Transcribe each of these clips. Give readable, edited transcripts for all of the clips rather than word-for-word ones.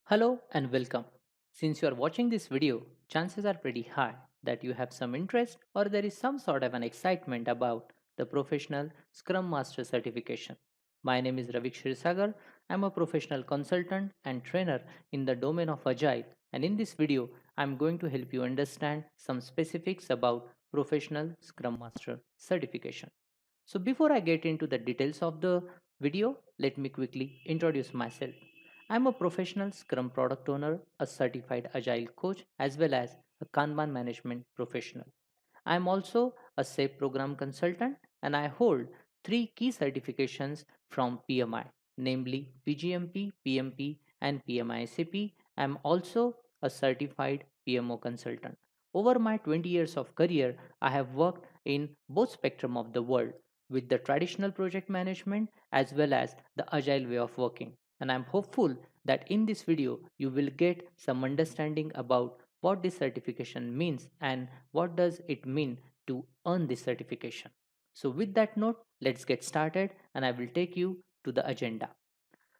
Hello and welcome. Since you are watching this video, chances are pretty high that you have some interest or there is some sort of an excitement about the professional Scrum Master certification. My name is Ravik Shirsagar. I'm a professional consultant and trainer in the domain of Agile, and in this video, I'm going to help you understand some specifics about professional Scrum Master certification. So before I get into the details of the video, let me quickly introduce myself. I'm a professional Scrum product owner, a certified Agile coach, as well as a Kanban management professional. I'm also a SAFe program consultant and I hold three key certifications from PMI, namely PGMP, PMP, and PMI SAP. I'm also a certified PMO consultant. Over my 20 years of career, I have worked in both spectrum of the world with the traditional project management as well as the agile way of working. And I'm hopeful that in this video you will get some understanding about what this certification means and what does it mean to earn this certification. So with that note, let's get started and I will take you to the agenda.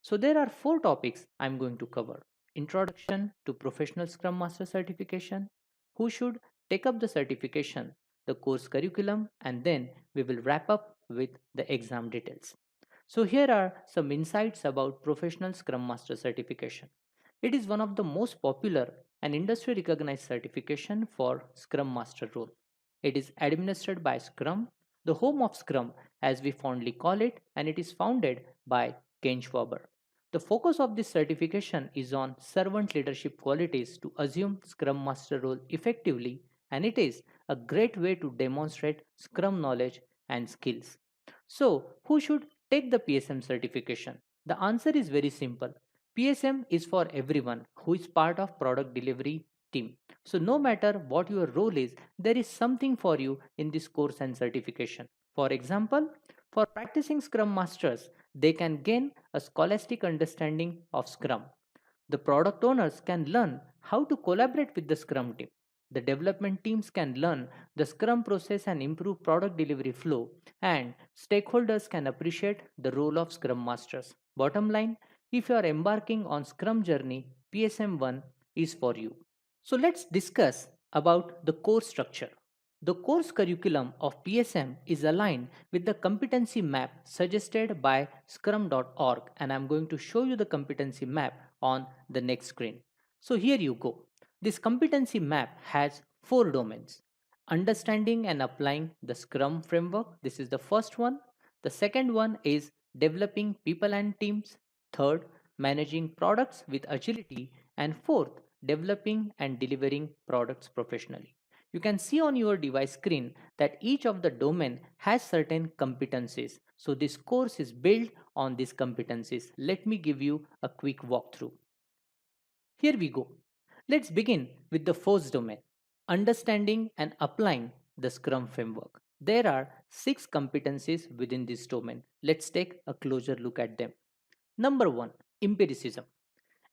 So there are four topics I'm going to cover. Introduction to Professional Scrum Master Certification, who should take up the certification, the course curriculum, and then we will wrap up with the exam details. So here are some insights about Professional Scrum Master Certification. It is one of the most popular and industry recognized certification for Scrum Master role. It is administered by Scrum, the home of Scrum as we fondly call it, and it is founded by Ken Schwaber. The focus of this certification is on servant leadership qualities to assume Scrum Master role effectively, and it is a great way to demonstrate Scrum knowledge and skills. So, who should take the PSM certification? The answer is very simple. PSM is for everyone who is part of product delivery team. So no matter what your role is, there is something for you in this course and certification. For example, for practicing Scrum Masters, they can gain a scholastic understanding of Scrum. The product owners can learn how to collaborate with the Scrum team. The development teams can learn the Scrum process and improve product delivery flow, and stakeholders can appreciate the role of Scrum Masters. Bottom line, if you are embarking on Scrum journey, PSM1 is for you. So let's discuss about the course structure. The course curriculum of PSM is aligned with the competency map suggested by scrum.org, and I'm going to show you the competency map on the next screen. So here you go. This competency map has four domains. Understanding and applying the Scrum framework. This is the first one. The second one is developing people and teams. Third, managing products with agility. And fourth, developing and delivering products professionally. You can see on your device screen that each of the domain has certain competencies. So this course is built on these competencies. Let me give you a quick walkthrough. Here we go. Let's begin with the first domain, understanding and applying the Scrum framework. There are 6 competencies within this domain. Let's take a closer look at them. Number 1, empiricism.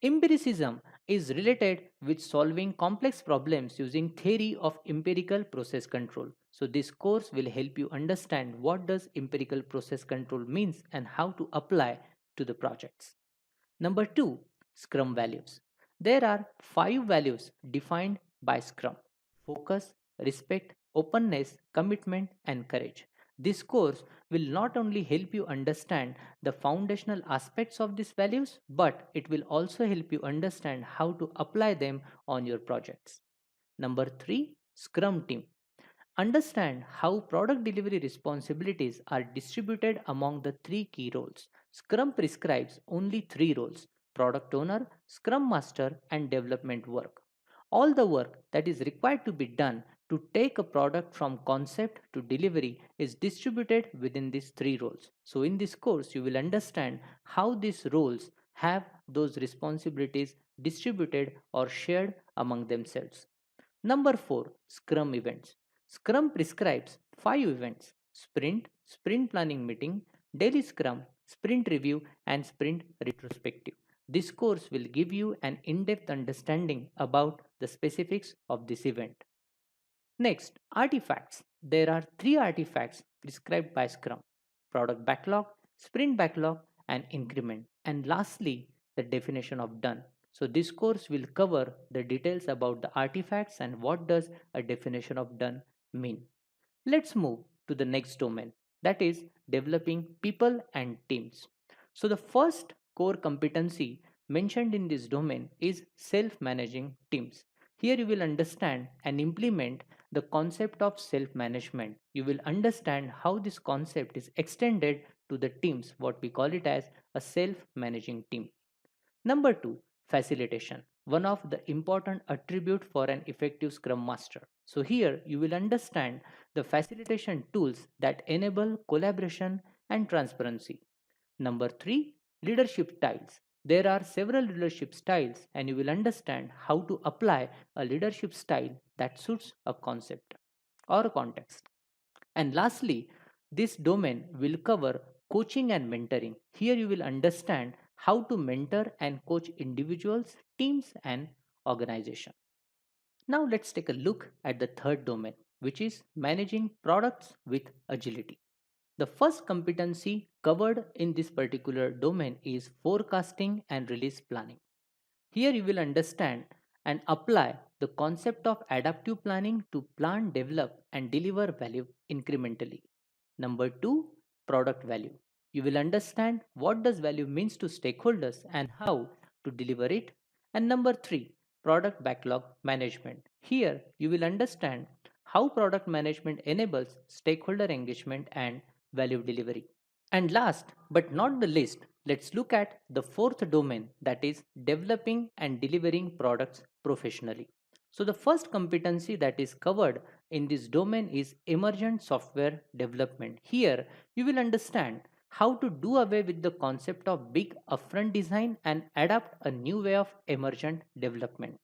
Empiricism is related with solving complex problems using theory of empirical process control. So this course will help you understand what does empirical process control means and how to apply to the projects. Number 2, Scrum values. There are 5 values defined by Scrum: focus, respect, openness, commitment, and courage. This course will not only help you understand the foundational aspects of these values, but it will also help you understand how to apply them on your projects. Number 3, Scrum team. Understand how product delivery responsibilities are distributed among the three key roles. Scrum prescribes only three roles: product owner, Scrum master, and development work. All the work that is required to be done to take a product from concept to delivery is distributed within these three roles. So, in this course, you will understand how these roles have those responsibilities distributed or shared among themselves. Number 4, Scrum events. Scrum prescribes 5 events: sprint, sprint planning meeting, daily scrum, sprint review, and sprint retrospective. This course will give you an in depth understanding about the specifics of this event. Next, artifacts. There are 3 artifacts prescribed by Scrum: product backlog, sprint backlog, and increment. And lastly, the definition of done. So this course will cover the details about the artifacts and what does a definition of done mean. Let's move to the next domain, that is developing people and teams. So the first core competency mentioned in this domain is self-managing teams. Here you will understand and implement the concept of self-management. You will understand how this concept is extended to the teams, what we call it as a self-managing team. Number two, facilitation. One of the important attribute for an effective Scrum Master. So here you will understand the facilitation tools that enable collaboration and transparency. Number three, leadership styles. There are several leadership styles and you will understand how to apply a leadership style that suits a concept or a context. And lastly, this domain will cover coaching and mentoring. Here you will understand how to mentor and coach individuals, teams, and organizations. Now let's take a look at the third domain, which is managing products with agility. The first competency covered in this particular domain is forecasting and release planning. Here you will understand and apply the concept of adaptive planning to plan, develop, and deliver value incrementally. Number two, product value. You will understand what does value means to stakeholders and how to deliver it. And number three, product backlog management. Here you will understand how product management enables stakeholder engagement and value delivery. And last but not the least, let's look at the fourth domain, that is developing and delivering products professionally. So the first competency that is covered in this domain is emergent software development. Here you will understand how to do away with the concept of big upfront design and adapt a new way of emergent development.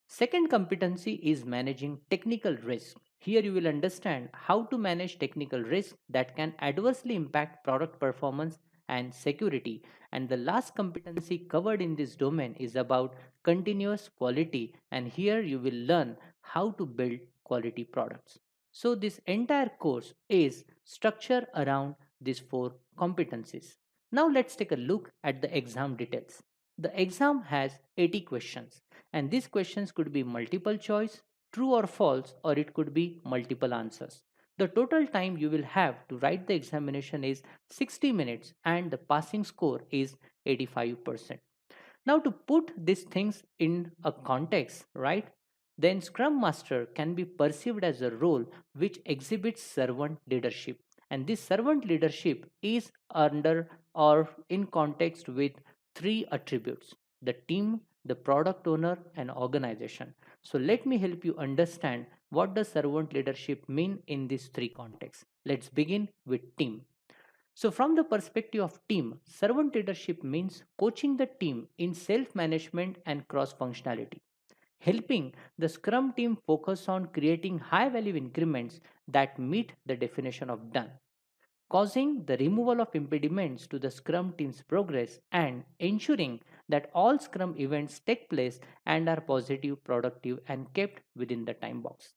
Second competency is managing technical risk. Here you will understand how to manage technical risk that can adversely impact product performance and security. And the last competency covered in this domain is about continuous quality. And here you will learn how to build quality products. So this entire course is structured around these four competencies. Now let's take a look at the exam details. The exam has 80 questions and these questions could be multiple choice, true or false, or it could be multiple answers. The total time you will have to write the examination is 60 minutes and the passing score is 85%. Now, to put these things in a context, right? Then Scrum Master can be perceived as a role which exhibits servant leadership. And this servant leadership is under or in context with three attributes: the team, the product owner, and organization. So let me help you understand what does servant leadership mean in these three contexts. Let's begin with team. So, from the perspective of team, servant leadership means coaching the team in self management and cross functionality, helping the Scrum team focus on creating high value increments that meet the definition of done, causing the removal of impediments to the Scrum team's progress, and ensuring that all Scrum events take place and are positive, productive, and kept within the time box.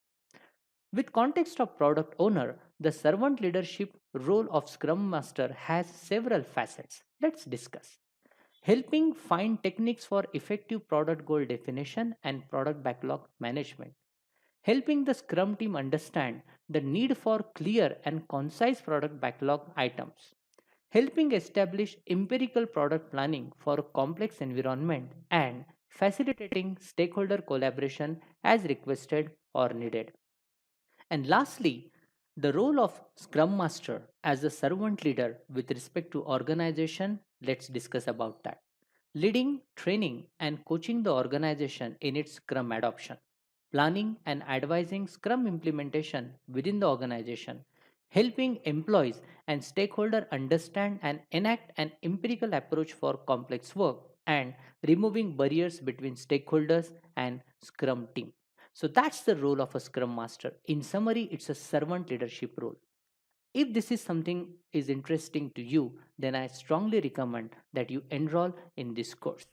With context of product owner, the servant leadership role of Scrum Master has several facets. Let's discuss. Helping find techniques for effective product goal definition and product backlog management. Helping the Scrum team understand the need for clear and concise product backlog items. Helping establish empirical product planning for a complex environment and facilitating stakeholder collaboration as requested or needed. And lastly, the role of Scrum Master as a servant leader with respect to organization, let's discuss about that. Leading, training, and coaching the organization in its Scrum adoption, planning and advising Scrum implementation within the organization, helping employees and stakeholders understand and enact an empirical approach for complex work, and removing barriers between stakeholders and Scrum team. So that's the role of a Scrum Master. In summary, it's a servant leadership role. If this is something is interesting to you, then I strongly recommend that you enroll in this course.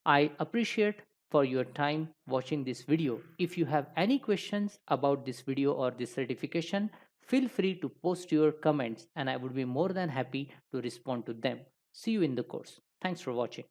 I appreciate for your time watching this video. If you have any questions about this video or this certification, feel free to post your comments and I would be more than happy to respond to them. See you in the course. Thanks for watching.